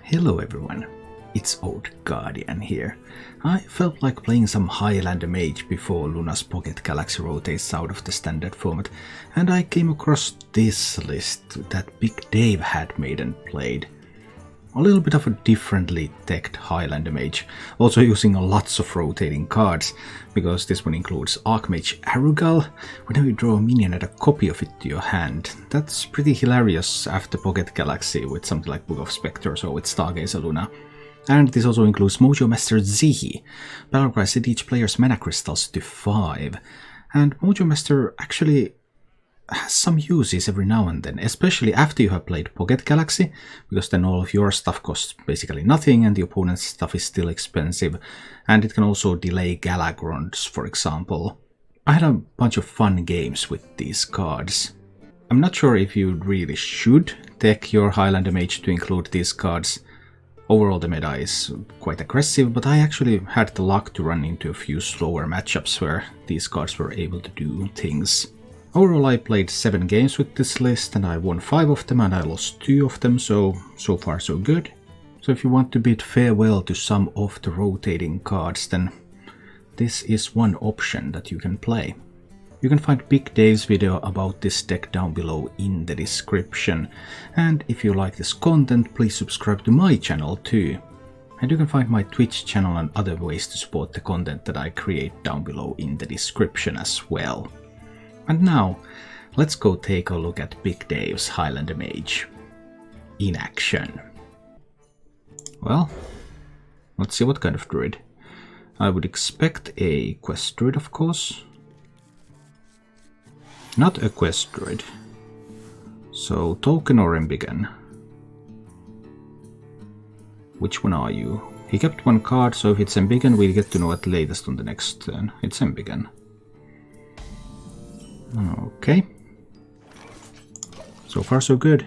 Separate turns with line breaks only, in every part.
Hello everyone, it's Old Guardian here. I felt like playing some Highlander Mage before Luna's Pocket Galaxy rotates out of the standard format, and I came across this list that Big Dave had made and played. A little bit of a differently teched Highlander Mage, also using lots of rotating cards, because this one includes Archmage Arugal. Whenever you draw a minion, add a copy of it to your hand. That's pretty hilarious after Pocket Galaxy with something like Book of Spectres or with Stargazer Luna. And this also includes Mojo Master Zihi. Battlecry set each player's mana crystals to 5. And Mojo Master actually has some uses every now and then, especially after you have played Pocket Galaxy, because then all of your stuff costs basically nothing and the opponent's stuff is still expensive, and it can also delay Galakronds, for example. I had a bunch of fun games with these cards. I'm not sure if you really should tech your Highlander Mage to include these cards. Overall the meta is quite aggressive, but I actually had the luck to run into a few slower matchups where these cards were able to do things. Overall I played 7 games with this list and I won 5 of them and I lost 2 of them, so far so good. So if you want to bid farewell to some of the rotating cards, then this is one option that you can play. You can find Big Dave's video about this deck down below in the description, and if you like this content, please subscribe to my channel too. And you can find my Twitch channel and other ways to support the content that I create down below in the description as well. And now, let's go take a look at Big Dave's Highlander Mage in action. Well, let's see what kind of druid. I would expect a quest druid, of course. Not a quest druid. So, token or embiggen? Which one are you? He kept 1 card, so if it's embiggen, we'll get to know at latest on the next turn. It's embiggen. Okay. So far so good.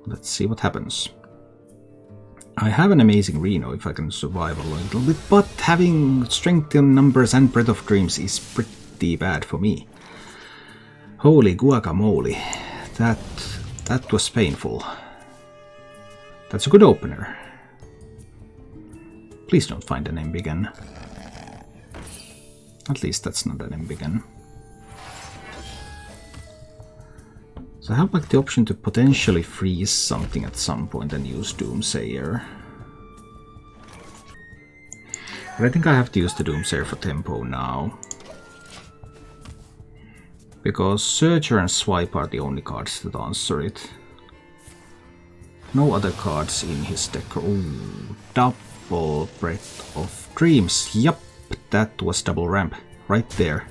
Let's see what happens. I have an amazing Reno if I can survive a little bit, but having strength in numbers and breath of dreams is pretty bad for me. Holy guacamole. That was painful. That's a good opener. Please don't find an embiggen. At least that's not an embiggen. So I have like the option to potentially freeze something at some point and use Doomsayer. But I think I have to use the Doomsayer for tempo now. Because Searcher and Swipe are the only cards that answer it. No other cards in his deck. Ooh, double Breath of Dreams. Yup, that was double ramp right there.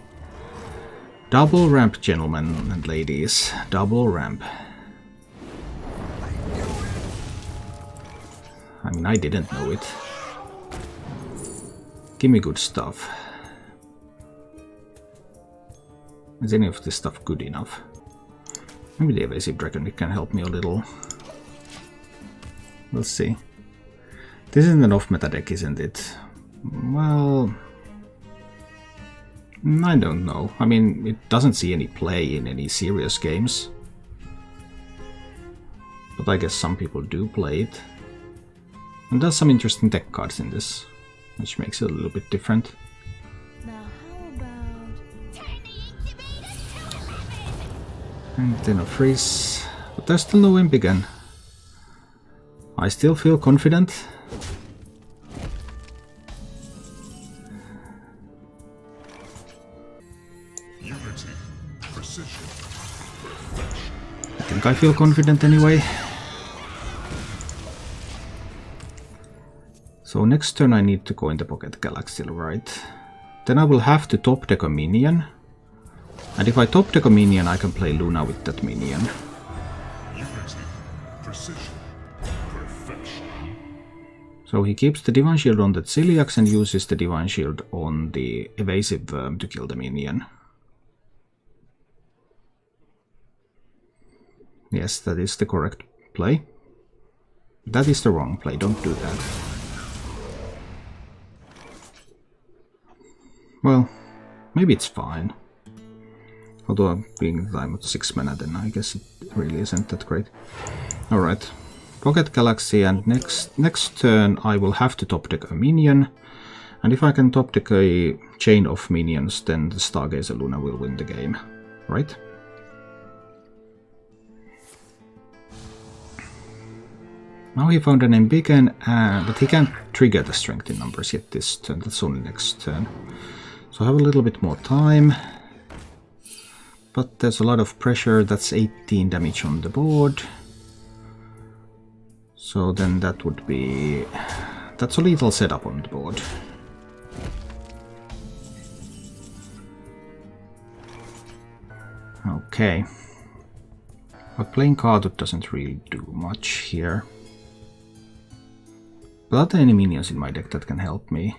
Double ramp, gentlemen and ladies. Double ramp. I mean, I didn't know it. Give me good stuff. Is any of this stuff good enough? Maybe the Evasive Dragon can help me a little. We'll see. This isn't an off-meta deck, isn't it? Well, I don't know. I mean, it doesn't see any play in any serious games. But I guess some people do play it. And there's some interesting deck cards in this, which makes it a little bit different.
Now how about...
And then a freeze. But there's still no embiggen. I still feel confident. I think I feel confident anyway. So next turn I need to go into Pocket Galaxy, right? Then I will have to top deck a minion. And if I top deck a minion, I can play Luna with that minion. So he keeps the Divine Shield on the Celiax and uses the Divine Shield on the Evasive Worm to kill the minion. Yes, that is the correct play. That is the wrong play, don't do that. Well, maybe it's fine. Although being that I'm at 6 mana, then I guess it really isn't that great. Alright. Pocket Galaxy, and next turn I will have to top deck a minion. And if I can top deck a chain of minions, then the Stargazer Luna will win the game, right? Now he found an Embiggen, but he can't trigger the strength in numbers yet this turn, that's only next turn. So I have a little bit more time. But there's a lot of pressure, that's 18 damage on the board. So then that would be... that's a lethal setup on the board. Okay. But playing Kardut doesn't really do much here. But are there any minions in my deck that can help me?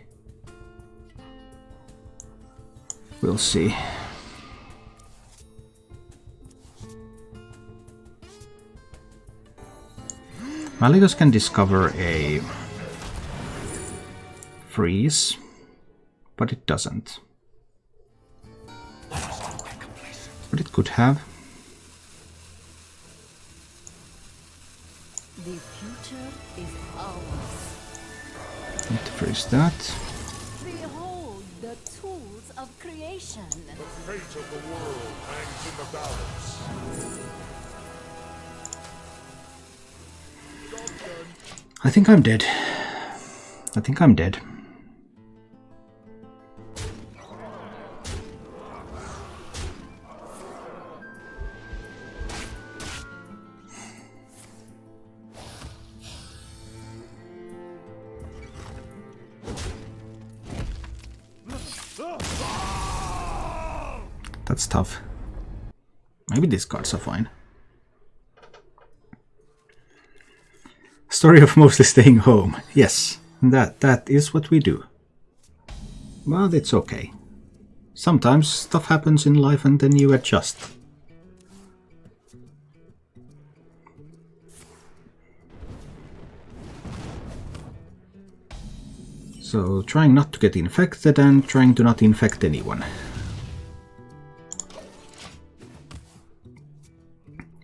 We'll see. Malygos can discover a freeze, but it doesn't. But it could have.
The future is ours.
Need to freeze that.
Behold the tools of creation.
The fate of the world hangs in the balance.
I think I'm dead. I think I'm dead. That's tough. Maybe these cards are fine. Story of mostly staying home. Yes, that is what we do. But it's okay. Sometimes stuff happens in life and then you adjust. So trying not to get infected and trying to not infect anyone.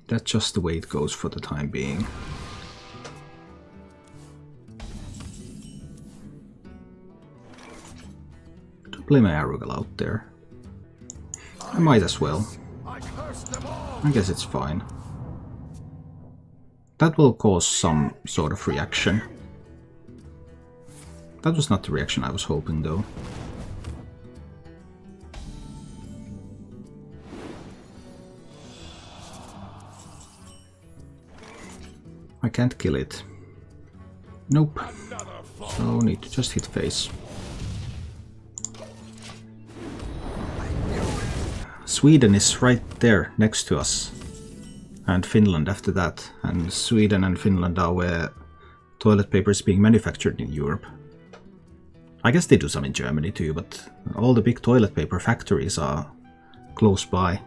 That's just the way it goes for the time being. Play my Arugal out there. I might as well. I guess it's fine. That will cause some sort of reaction. That was not the reaction I was hoping though. I can't kill it. Nope. So need to just hit face. Sweden is right there next to us, and Finland after that, and Sweden and Finland are where toilet paper is being manufactured in Europe. I guess they do some in Germany too, but all the big toilet paper factories are close by.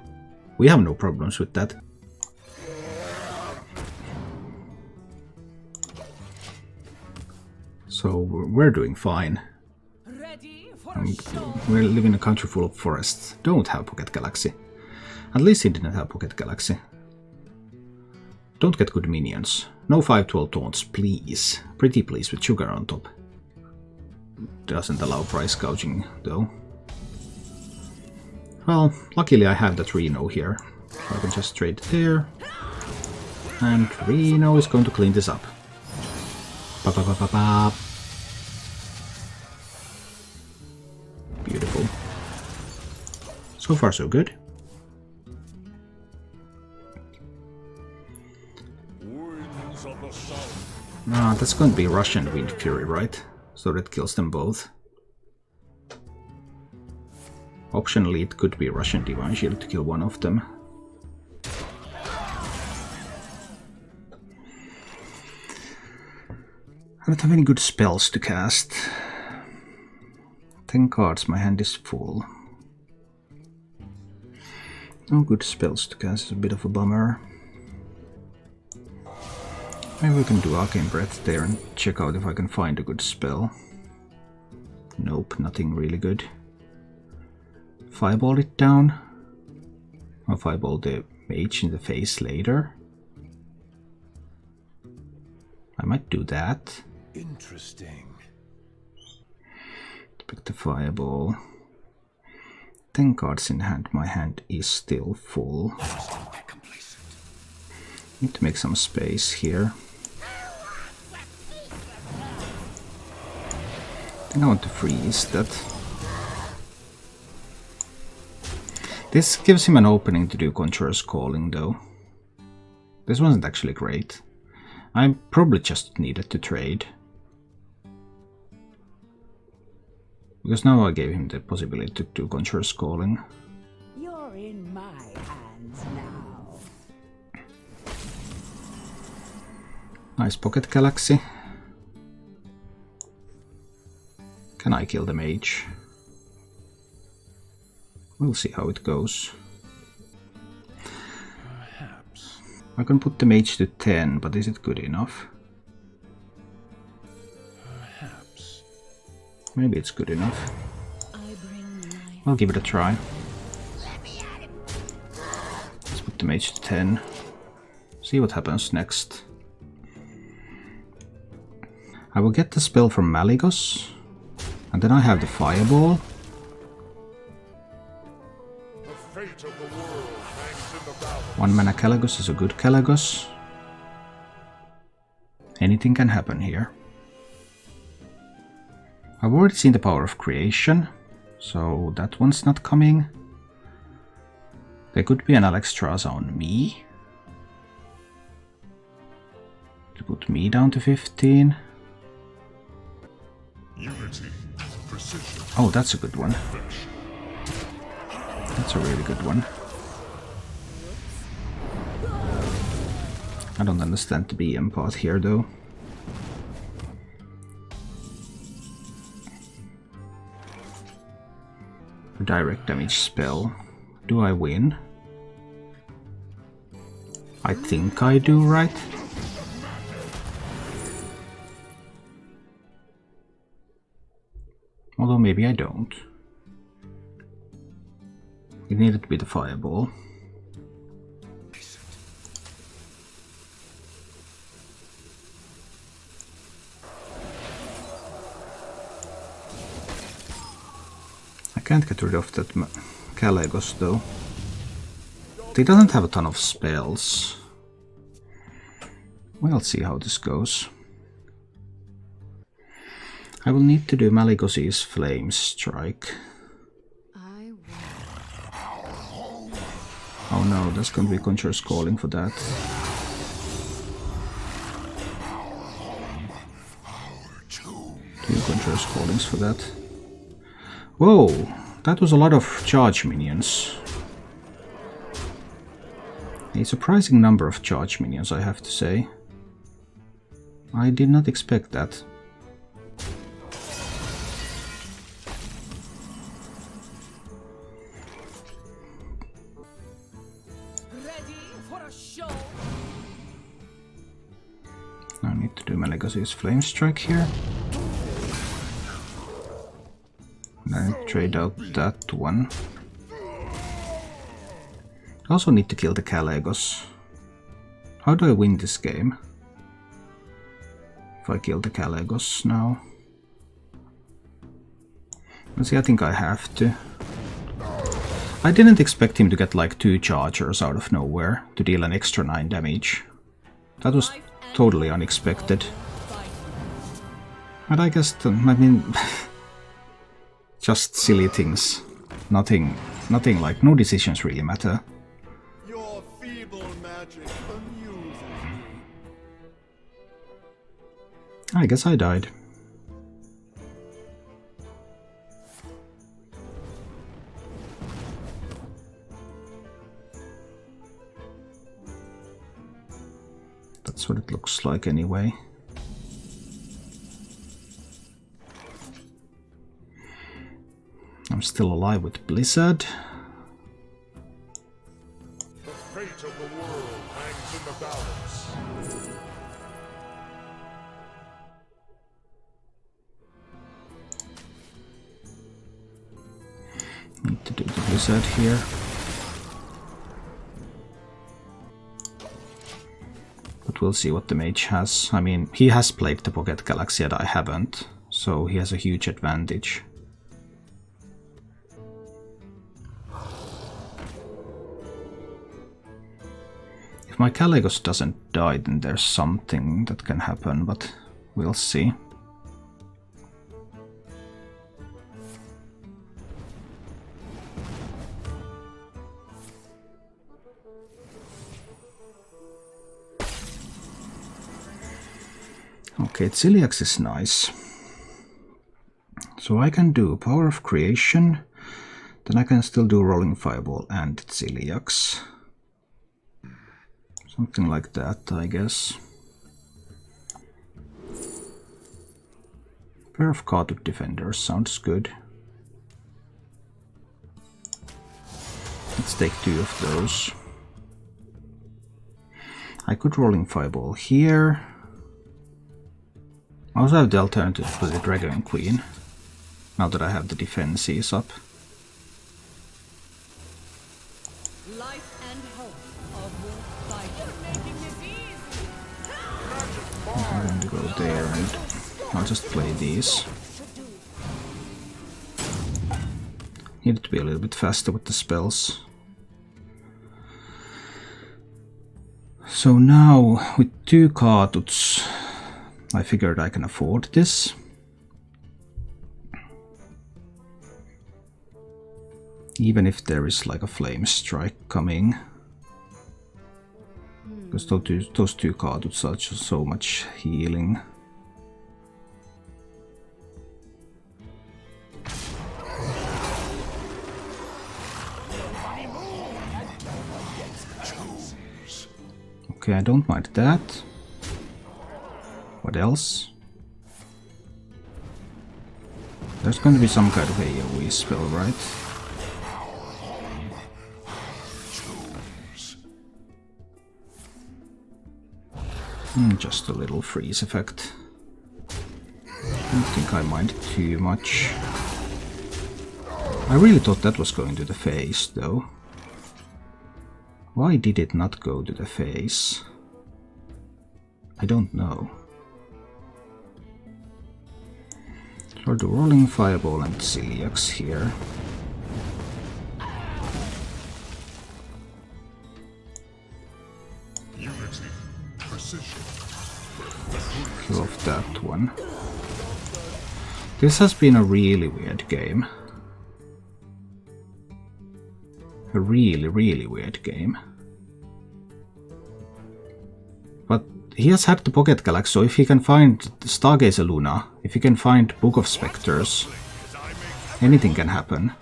We have no problems with that. So we're doing fine. We live in a country full of forests. Don't have Pocket Galaxy. At least he didn't have Pocket Galaxy. Don't get good minions. No 5/12 taunts, please. Pretty please with sugar on top. Doesn't allow price gouging though. Well, luckily I have that Reno here. So I can just trade there. And Reno is going to clean this up. Ba ba ba ba ba. Beautiful. So far so good. Ah, that's going to be Russian Wind Fury, right? So that kills them both. Optionally it could be Russian Divine Shield to kill one of them. I don't have any good spells to cast. 10 cards, my hand is full. No good spells to cast, it's a bit of a bummer. Maybe we can do Arcane Breath there and check out if I can find a good spell. Nope, nothing really good. Fireball it down. I'll fireball the mage in the face later. I might do that.
Interesting.
Pick the fireball. 10 cards in hand. My hand is still full. Need to make some space here. I think I want to freeze that. This gives him an opening to do Conjurer's Calling though. This wasn't actually great. I probably just needed to trade. Because now I gave him the possibility to do Conjurer's Calling.
You're in my hands now.
Nice Pocket Galaxy. Can I kill the mage? We'll see how it goes.
Perhaps.
I can put the mage to 10, but is it good enough?
Perhaps.
Maybe it's good enough.
I bring life.
I'll give it a try. Let's put the mage to 10. See what happens next. I will get the spell from Malygos. And then I have the fireball.
The fate of the world hangs in the balance.
1 mana Kalagos is a good Kalagos. Anything can happen here. I've already seen the power of creation, so that one's not coming. There could be an Alexstrasza on me. To put me down to 15.
Unity. Precision.
Oh, that's a good one. That's a really good one. I don't understand the BM part here though. Direct damage spell. Do I win? I think I do, right? Although maybe I don't. It needed to be the fireball. I can't get rid of that Kalagos though. He doesn't have a ton of spells. We'll see how this goes. I will need to do Malygos's Flame Strike. Oh no, there's going to be Conjurer's Calling for that. Two Conjurer's Callings for that. Whoa, that was a lot of charge minions. A surprising number of charge minions, I have to say. I did not expect that. I need to do Malygos's Flame Strike here. Then trade out that one. I also need to kill the Kalagos. How do I win this game? If I kill the Kalagos now. Let's see, I think I have to. I didn't expect him to get like 2 chargers out of nowhere to deal an extra 9 damage. That was totally unexpected. But I guess, I mean, just silly things. Nothing like, no decisions really matter.
Your feeble magic amuses me.
I guess I died. That's what it looks like anyway. I'm still alive with Blizzard.
The fate of the world hangs in the balance.
Need to do the Blizzard here. But but we'll see what the mage has. I mean, he has played the Pocket Galaxy and I haven't, so he has a huge advantage. If my Caligos doesn't die, then there's something that can happen, but we'll see. Okay, Celiax is nice. So I can do Power of Creation, then I can still do Rolling Fireball and Celiax. Something like that, I guess. Pair of Khatud Defenders sounds good. Let's take 2 of those. I could Rolling Fireball here. I also have the alternative for the Dragon Queen, now that I have the defenses up.
Life and hope of your fight.
I'm going to go there and I'll just play these. Need to be a little bit faster with the spells. So now, with 2 Khatuds, I figured I can afford this. Even if there is like a flame strike coming. Because those 2 Khatuds are just so much healing. Okay, I don't mind that. What else? There's going to be some kind of AoE spell, right? Just a little freeze effect. I don't think I mind too much. I really thought that was going to the face, though. Why did it not go to the face? I don't know. So the Rolling Fireball and Celiax here.
Unity, precision.
Kill off that one. This has been a really weird game. A really, really weird game. But he has had the Pocket Galaxy, so if he can find Stargazer Luna, if he can find Book of Spectres, anything can happen.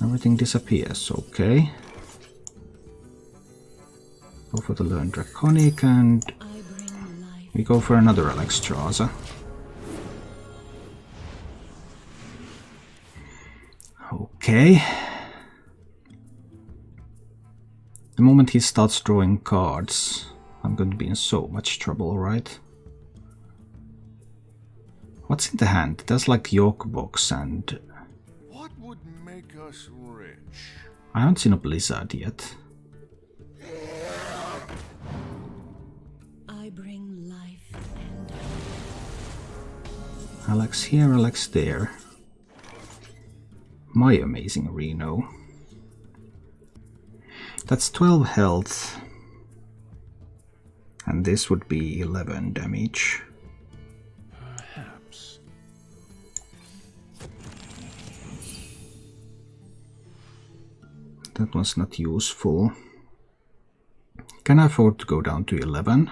Everything disappears, okay. Go for the Learn Draconic and we go for another Alexstrasza. Okay. The moment he starts drawing cards, I'm going to be in so much trouble, right? What's in the hand? There's like York Box and...
What would make us rich?
I haven't seen a Blizzard yet.
I bring life and
Alex here, Alex there. My amazing Reno. That's 12 health. And this would be 11 damage.
Perhaps.
That was not useful. Can I afford to go down to 11?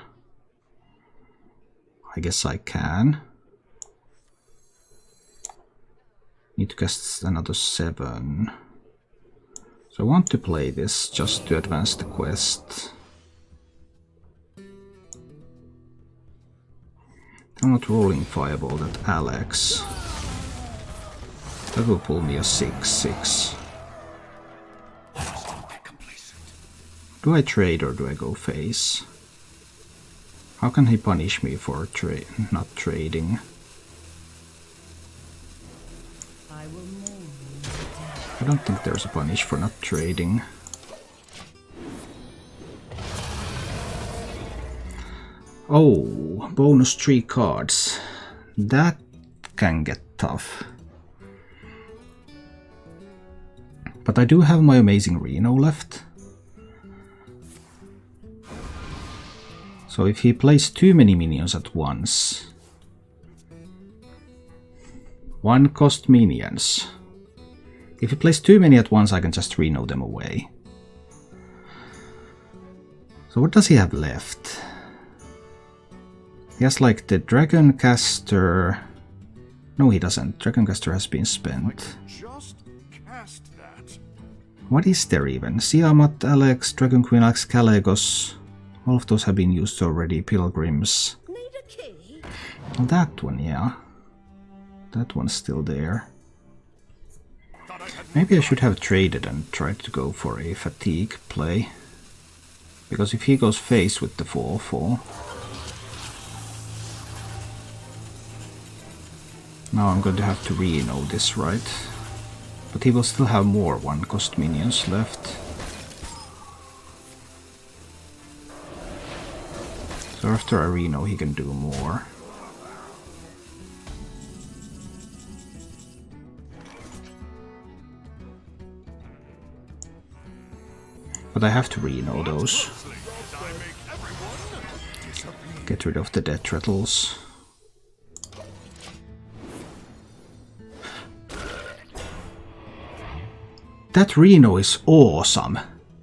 I guess I can. Need to cast another 7. So I want to play this just to advance the quest. I'm not rolling Fireball at Alex. That will pull me a 6/6. Do I trade or do I go face? How can he punish me for not trading?
I will mourn.
I don't think there's a punish for not trading. Oh, bonus 3 cards. That can get tough. But I do have my amazing Reno left. So if he plays too many minions at once... 1 cost minions. If he plays too many at once, I can just Reno them away. So what does he have left? He has like the Dragoncaster... No, he doesn't. Dragoncaster has been spent.
Just cast that.
What is there even? Siamat, Alex, Dragon Queen, Alex, Kalegos. All of those have been used already. Pilgrims.
Need a key?
Oh, that one, yeah. That one's still there. Maybe I should have traded and tried to go for a fatigue play. Because if he goes face with the 4/4... Now I'm going to have to Reno this, right? But he will still have more 1-cost minions left. So after I Reno he can do more. But I have to Reno those. Get rid of the death rattles. That Reno is awesome.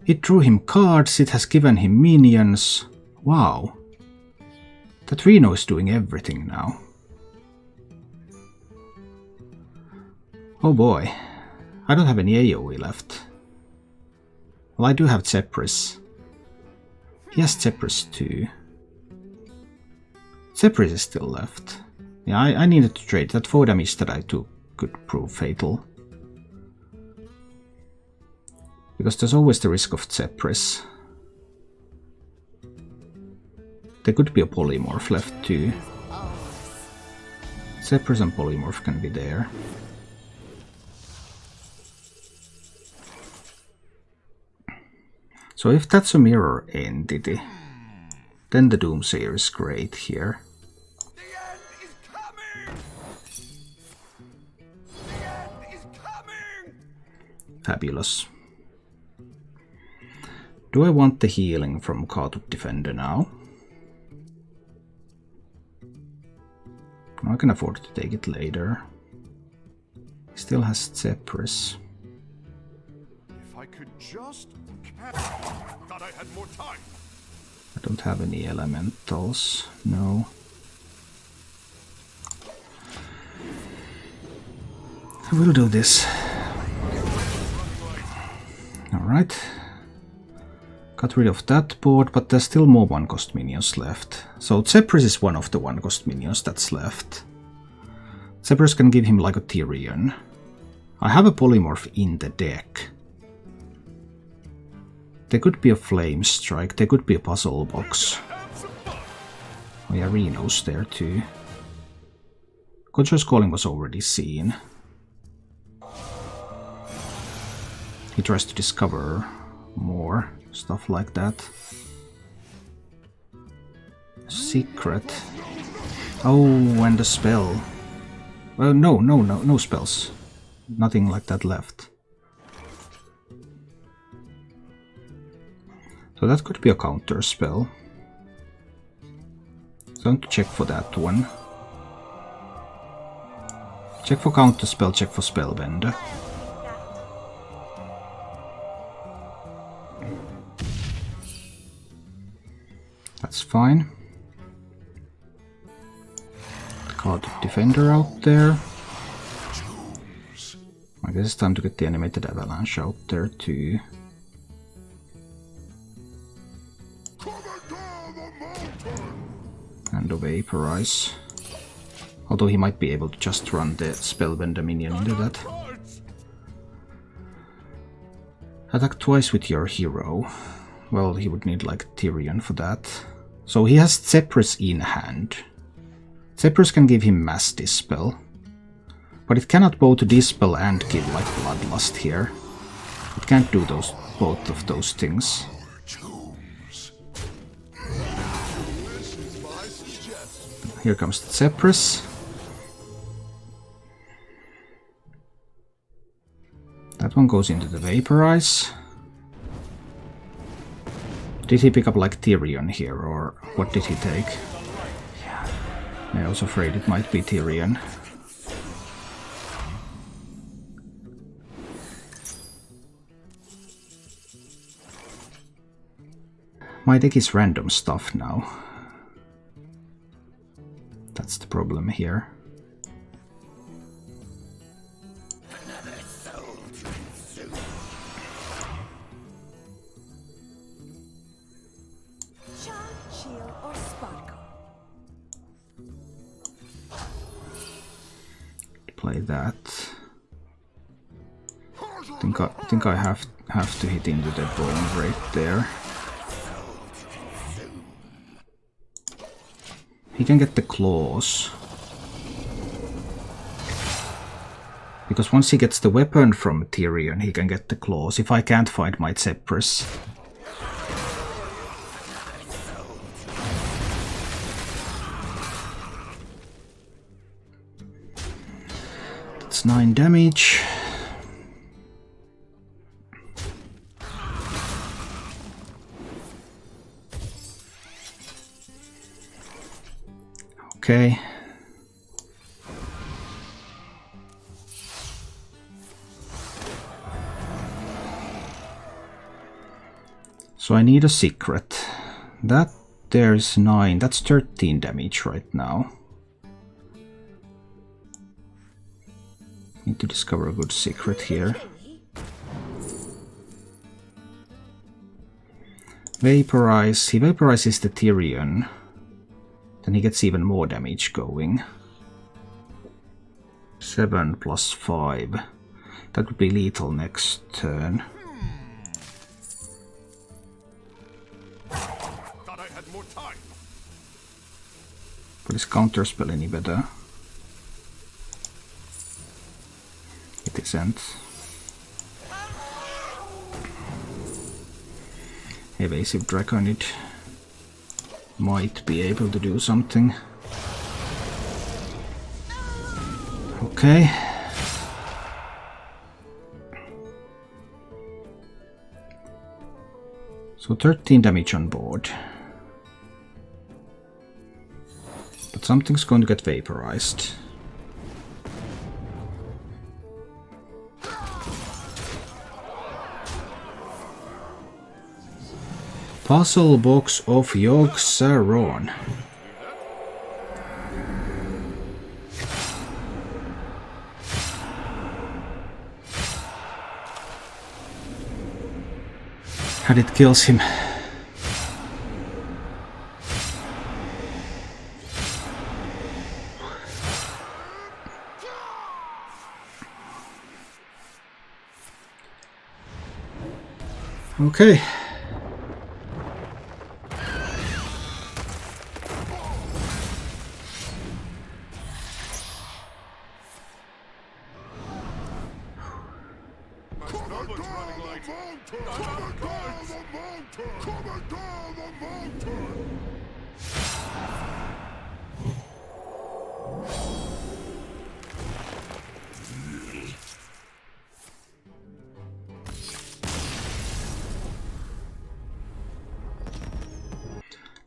It drew him cards, it has given him minions. Wow. That Reno is doing everything now. Oh boy. I don't have any AoE left. Well, I do have Zepris. He has Zepris too. Zepris is still left. Yeah, I needed to trade. That 4 damage that I took could prove fatal. Because there's always the risk of Zepris. There could be a Polymorph left too. Zepris and Polymorph can be there. So if that's a mirror entity, then the Doomsayer is great here.
The end is coming! The end is coming!
Fabulous. Do I want the healing from Khatut Defender now? I can afford to take it later. He still has Zepris.
If I could just thought I had more time.
I don't have any elementals, no. I will do this. Alright. Got rid of that board, but there's still more 1-cost minions left. So Zepris is one of the 1-cost minions that's left. Zepris can give him like a Tyrion. I have a Polymorph in the deck. There could be a Flame Strike, there could be a Puzzle Box. Oh yeah, Reno's there too. Conjure's Calling was already seen. He tries to discover more. Stuff like that. Secret. Oh, and the spell. No spells. Nothing like that left. So that could be a counter spell. So I want to check for that one. Check for counter spell, check for spellbender. That's fine. Card Defender out there. I guess it's time to get the animated avalanche out there too. And a Vaporize. Although he might be able to just run the Spellbender minion into that. Attack twice with your hero. Well, he would need like Tyrion for that. So he has Zepris in hand. Zepris can give him Mass Dispel. But it cannot both Dispel and give like Bloodlust here. It can't do both of those things.
This is my
Here comes the Zephyrus. That one goes into the Vaporize. Did he pick up like Tyrion here, or what did he take? Yeah. I was afraid it might be Tyrion. My deck is random stuff now. That's the problem here. Play that. Think I have to hit into the bone right there. He can get the claws. Because once he gets the weapon from Tyrion, he can get the claws. If I can't find my Zephyrus. That's 9 damage. Okay. So I need a secret. That there's 9. That's 13 damage right now. Need to discover a good secret here. Vaporize. He vaporizes the Tyrion. Then he gets even more damage going. 7 plus 5. That would be lethal next turn.
Thought I had more time.
But is counterspell any better? It isn't. Evasive Draconid might be able to do something. Okay. So 13 damage on board. But something's going to get vaporized. Puzzle box of Yogg-Saron. And it kills him. Okay.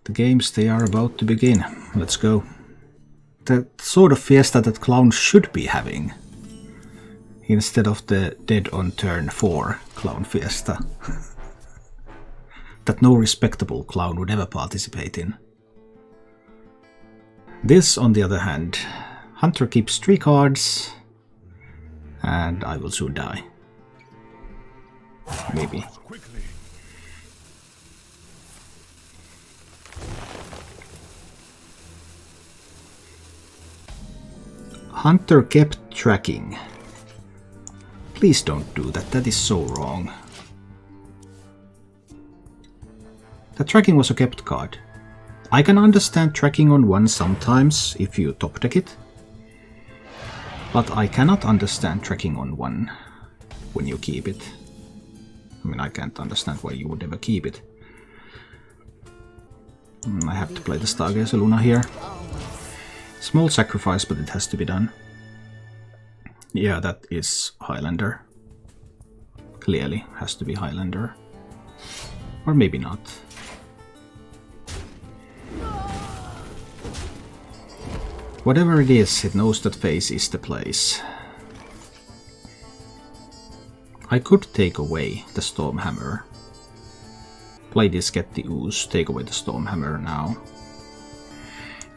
The games, they are about to begin. Let's go. The sort of fiesta that clowns should be having. Instead of the dead on turn 4 clown fiesta. That no respectable clown would ever participate in. This, on the other hand, Hunter keeps 3 cards, and I will soon die. Maybe. Hunter kept tracking. Please don't do that, that is so wrong. The tracking was a kept card. I can understand tracking on 1 sometimes if you top deck it. But I cannot understand tracking on 1 when you keep it. I mean, I can't understand why you would ever keep it. I have to play the Stargazer Luna here. Small sacrifice, but it has to be done. Yeah, that is Highlander. Clearly has to be Highlander. Or maybe not. Whatever it is, it knows that phase is the place. I could take away the Stormhammer. Play this, get the ooze, take away the Stormhammer now.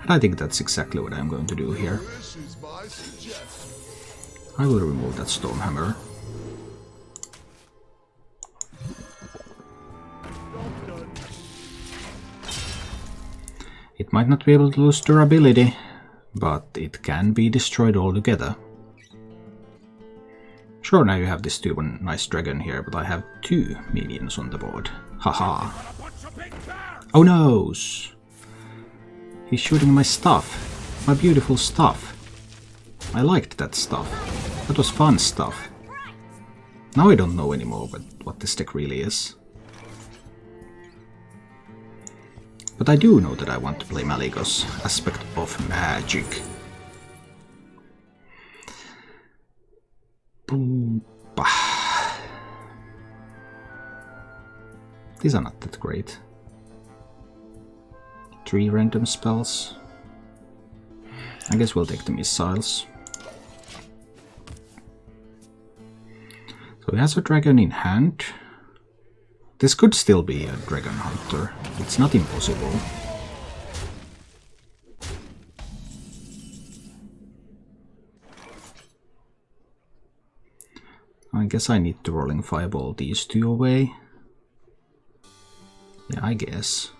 And I think that's exactly what I'm going to do here. I will remove that Stormhammer. It might not be able to lose durability, but it can be destroyed altogether. Sure, now you have this 2-1 nice dragon here, but I have 2 minions on the board. Haha. Oh no! He's shooting my stuff. My beautiful stuff. I liked that stuff. That was fun stuff. Now I don't know anymore what this deck really is. But I do know that I want to play Malygos, Aspect of Magic. Boom. Bah. These are not that great. 3 random spells. I guess we'll take the missiles. So he has a dragon in hand. This could still be a dragon hunter. It's not impossible. I guess I need to rolling fireball these 2 away. Yeah, I guess.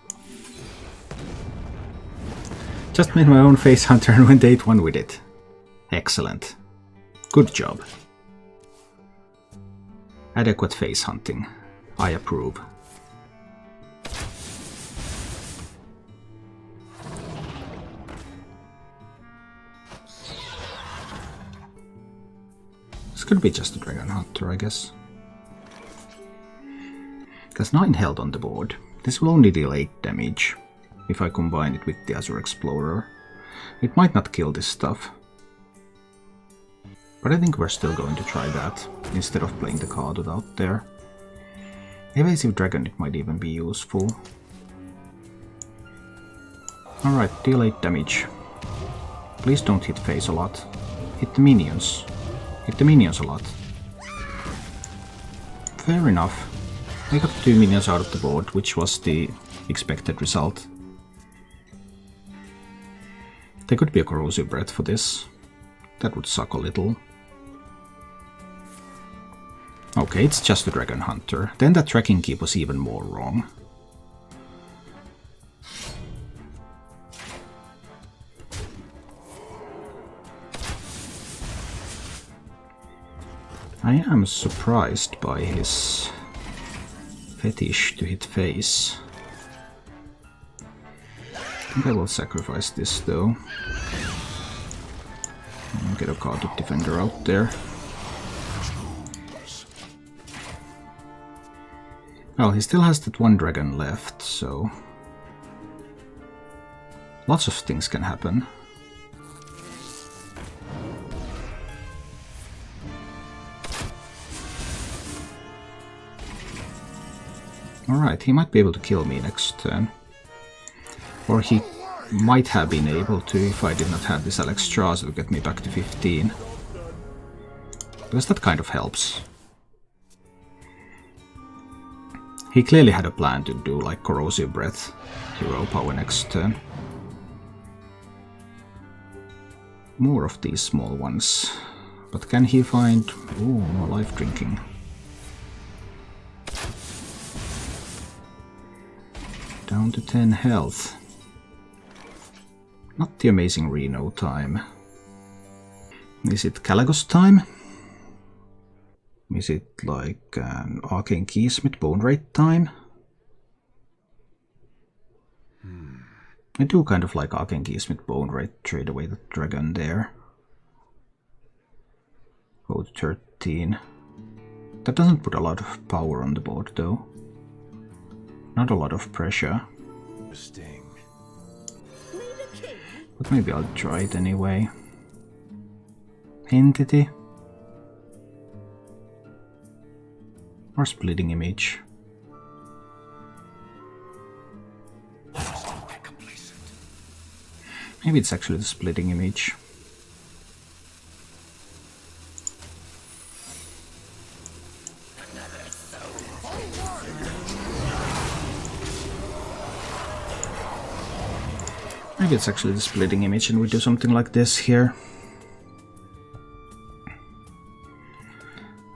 Just made my own face hunter and went 8-1 with it. Excellent. Good job. Adequate face hunting. I approve. This could be just a dragon hunter, I guess. There's 9 health on the board. This will only deal 8 damage if I combine it with the Azure Explorer. It might not kill this stuff. But I think we're still going to try that, instead of playing the card out there. Evasive Dragon, it might even be useful. Alright, deal 8 damage. Please don't hit face a lot. Hit the minions. Hit the minions a lot. Fair enough. I got 2 minions out of the board, which was the expected result. There could be a Corrosive Breath for this. That would suck a little. Okay, it's just a Dragon Hunter. Then that Tracking Key was even more wrong. I am surprised by his fetish to hit face. I think I will sacrifice this though. And get a carded defender out there. Well, he still has that 1 dragon left, so lots of things can happen. Alright, he might be able to kill me next turn. Or he might have been able to if I did not have this Alexstrasza to get me back to 15. Because that kind of helps. He clearly had a plan to do like Corrosive Breath, Hero Power next turn. More of these small ones. But can he find... Ooh, more life drinking. Down to 10 health. Not the amazing Reno time. Is it Kalagos time? Is it like an Arcane Keysmith Bone Rate time? I do kind of like Arcane Keysmith Bone Rate, trade away the dragon there. Go to 13. That doesn't put a lot of power on the board though. Not a lot of pressure.
Sting.
But maybe I'll try it anyway. Entity. Or Splitting Image. Maybe it's actually the Splitting Image. Maybe it's actually the Splitting Image and we do something like this here.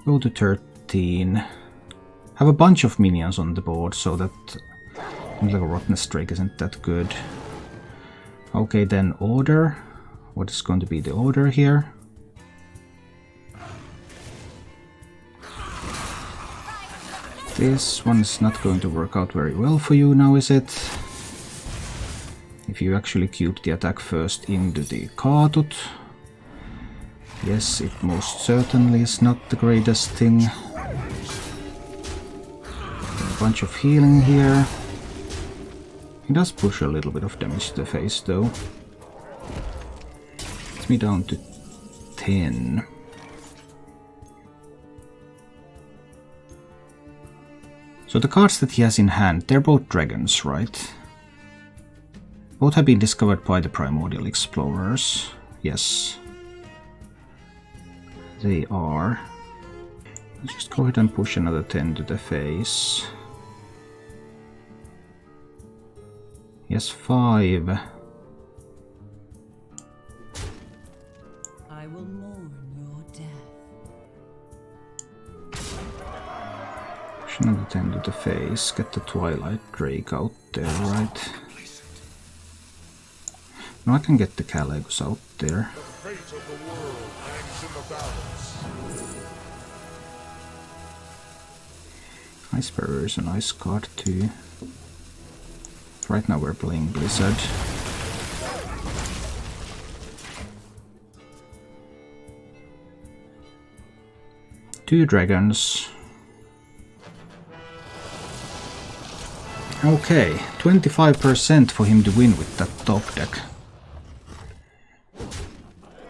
Go to 13. Have a bunch of minions on the board so that like a Rottenness Drake isn't that good. Okay, then order. What is going to be the order here? This one is not going to work out very well for you now, is it? If you actually cube the attack first into the Kaatut. Yes, it most certainly is not the greatest thing. A bunch of healing here. He does push a little bit of damage to the face though. Gets me down to 10. So the cards that he has in hand, they're both dragons, right? Both have been discovered by the Primordial Explorers. Yes. They are. Let's just go ahead and push another 10 to the face. Yes, 5.
I will mourn your death.
Push another 10 to the face. Get the Twilight Drake out there, right? Now I can get the Galakrond out there.
The fate of the world hangs in the balance.
Ice Barrier is a nice card too. Right now we're playing Blizzard. Two dragons. Okay, 25% for him to win with that top deck.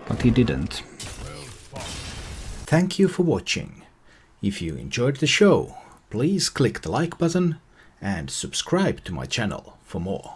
But he didn't.
Thank you for watching. If you enjoyed the show, please click the like button and subscribe to my channel for more.